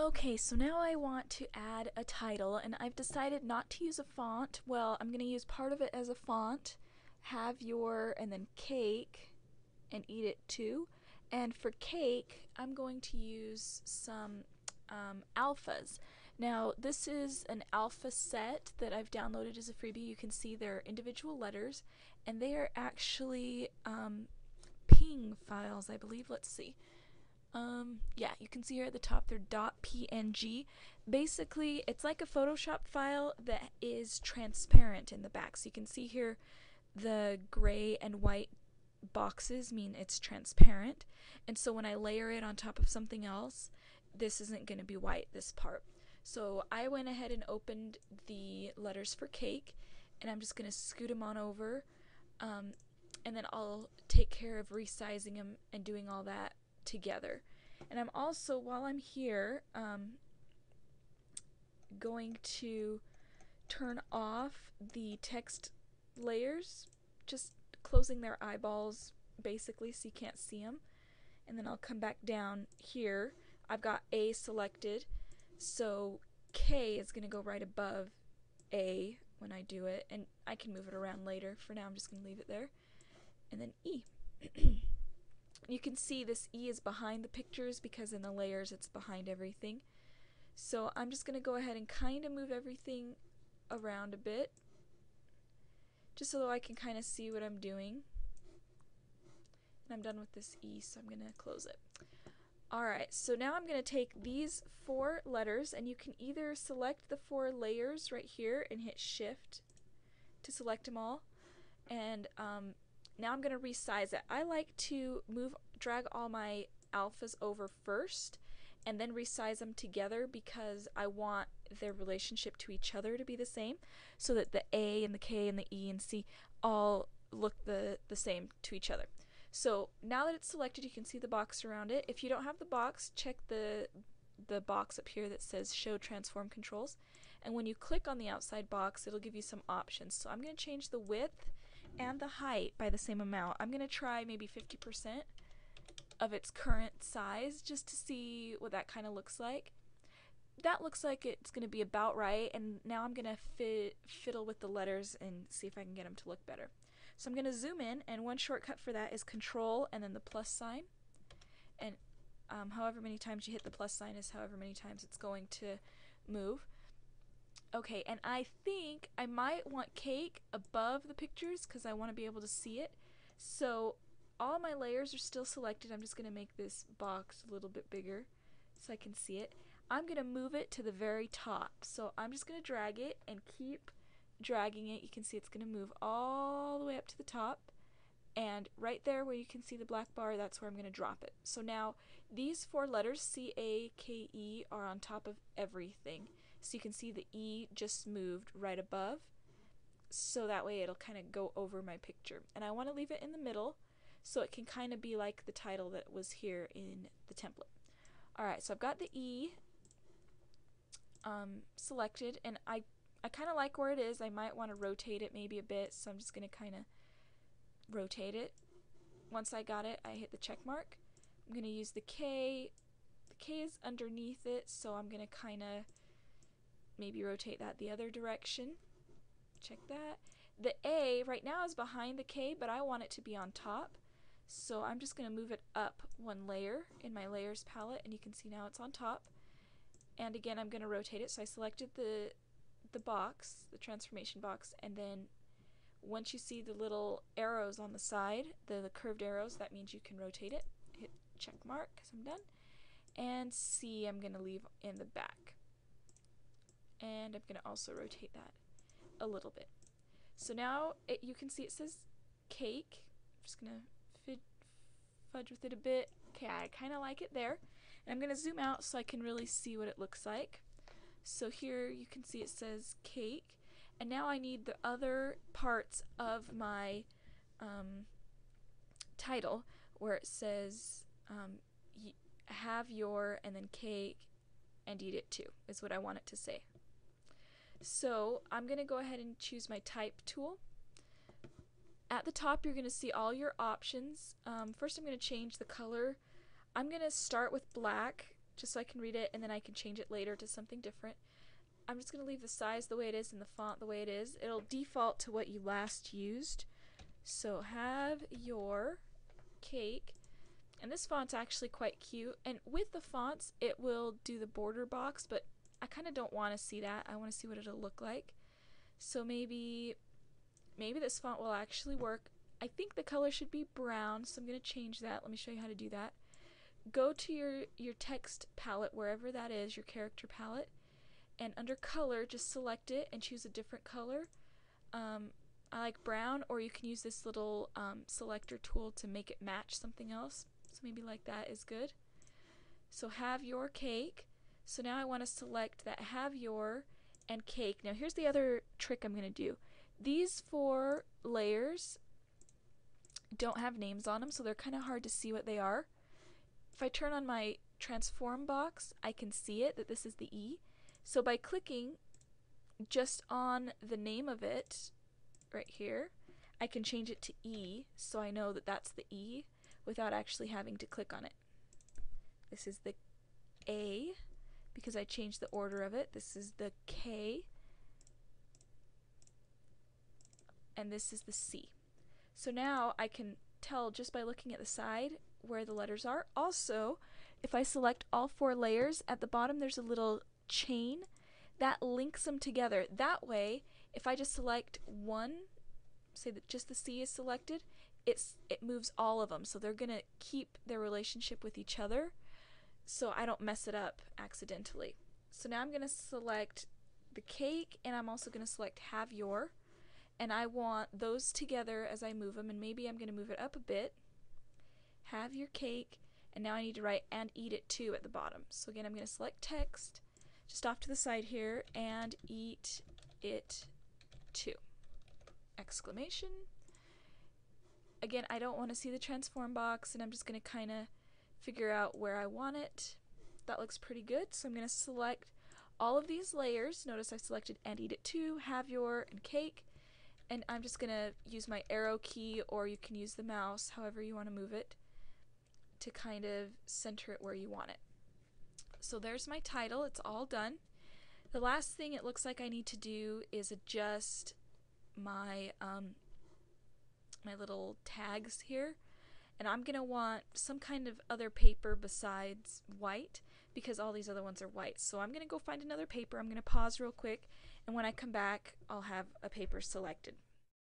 Okay, so now I want to add a title, and I've decided not to use a font. Well, I'm going to use part of it as a font, have your, and then cake, and eat it too. And for cake, I'm going to use some alphas. Now, this is an alpha set that I've downloaded as a freebie. You can see their individual letters, and they are actually ping files, I believe. Let's see. Yeah, you can see here at the top they're .png. Basically, it's like a Photoshop file that is transparent in the back. So you can see here the gray and white boxes mean it's transparent. And so when I layer it on top of something else, this isn't going to be white, this part. So I went ahead and opened the letters for cake, and I'm just going to scoot them on over, and then I'll take care of resizing them and doing all that together. And I'm also, while I'm here, going to turn off the text layers, just closing their eyeballs basically so you can't see them. And then I'll come back down here. I've got A selected, so K is going to go right above A when I do it, and I can move it around later. For now I'm just going to leave it there. And then E. You can see this E is behind the pictures because in the layers it's behind everything. So I'm just going to go ahead and kind of move everything around a bit, just so I can kind of see what I'm doing. And I'm done with this E, so I'm going to close it. Alright, so now I'm going to take these 4 letters, and you can either select the 4 layers right here and hit shift to select them all. And now I'm going to resize it. I like to drag all my alphas over first and then resize them together because I want their relationship to each other to be the same, so that the A and the K and the E and C all look the same to each other. So now that it's selected, you can see the box around it. If you don't have the box, check the box up here that says Show Transform Controls. And when you click on the outside box, it'll give you some options. So I'm going to change the width and the height by the same amount. I'm going to try maybe 50% of its current size just to see what that kind of looks like. That looks like it's going to be about right, and now I'm going to fiddle with the letters and see if I can get them to look better. So I'm going to zoom in, and one shortcut for that is Control and then the plus sign. And however many times you hit the plus sign is however many times it's going to move. Okay, and I think I might want cake above the pictures because I want to be able to see it. So all my layers are still selected. I'm just going to make this box a little bit bigger so I can see it. I'm going to move it to the very top. So I'm just going to drag it and keep dragging it. You can see it's going to move all the way up to the top. And right there where you can see the black bar, that's where I'm going to drop it. So now these 4 letters, C-A-K-E, are on top of everything. So you can see the E just moved right above, so that way it'll kind of go over my picture. And I want to leave it in the middle so it can kind of be like the title that was here in the template. Alright, so I've got the E selected, and I kind of like where it is. I might want to rotate it maybe a bit, so I'm just going to kind of rotate it. Once I got it, I hit the check mark. I'm going to use the K. The K is underneath it, so I'm going to kind of maybe rotate that the other direction. Check that. The A right now is behind the K, but I want it to be on top. So I'm just going to move it up 1 layer in my layers palette, and you can see now it's on top. And again, I'm going to rotate it. So I selected the box, the transformation box, and then once you see the little arrows on the side, the curved arrows, that means you can rotate it. Hit check mark because I'm done. And C I'm going to leave in the back. And I'm going to also rotate that a little bit. So now you can see it says cake. I'm just going to fudge with it a bit. Okay, I kind of like it there. And I'm going to zoom out so I can really see what it looks like. So here you can see it says cake. And now I need the other parts of my title where it says have your and then cake and eat it too is what I want it to say. So I'm going to go ahead and choose my type tool. At the top you're going to see all your options. First I'm going to change the color. I'm going to start with black just so I can read it, and then I can change it later to something different. I'm just going to leave the size the way it is and the font the way it is. It'll default to what you last used. So have your cake. And this font's actually quite cute. And with the fonts, it will do the border box, but I kind of don't want to see that. I want to see what it'll look like. So maybe this font will actually work. I think the color should be brown, so I'm going to change that. Let me show you how to do that. Go to your text palette, wherever that is, your character palette, and under color, just select it and choose a different color. I like brown, or you can use this little selector tool to make it match something else. So maybe like that is good. So have your cake. So now I want to select that have your and cake. Now here's the other trick I'm going to do. These 4 layers don't have names on them, so they're kind of hard to see what they are. If I turn on my transform box, I can see it, that this is the E. So by clicking just on the name of it, right here, I can change it to E, so I know that that's the E without actually having to click on it. This is the A, because I changed the order of it. This is the K, and this is the C. So now I can tell just by looking at the side where the letters are. Also, if I select all 4 layers, at the bottom there's a little chain that links them together. That way, if I just select one, say that just the C is selected, it moves all of them. So they're going to keep their relationship with each other, so I don't mess it up accidentally. So now I'm going to select the cake, and I'm also going to select have your, and I want those together as I move them, and maybe I'm going to move it up a bit. Have your cake, and now I need to write and eat it too at the bottom. So again, I'm going to select text just off to the side here, and eat it too. Exclamation. Again, I don't want to see the transform box, and I'm just going to kind of figure out where I want it. That looks pretty good, so I'm going to select all of these layers. Notice I selected and eat it too, have your, and cake, and I'm just going to use my arrow key, or you can use the mouse, however you want to move it, to kind of center it where you want it. So there's my title. It's all done. The last thing it looks like I need to do is adjust my my little tags here, and I'm gonna want some kind of other paper besides white, because all these other ones are white. So I'm gonna go find another paper. I'm gonna pause real quick, and when I come back I'll have a paper selected.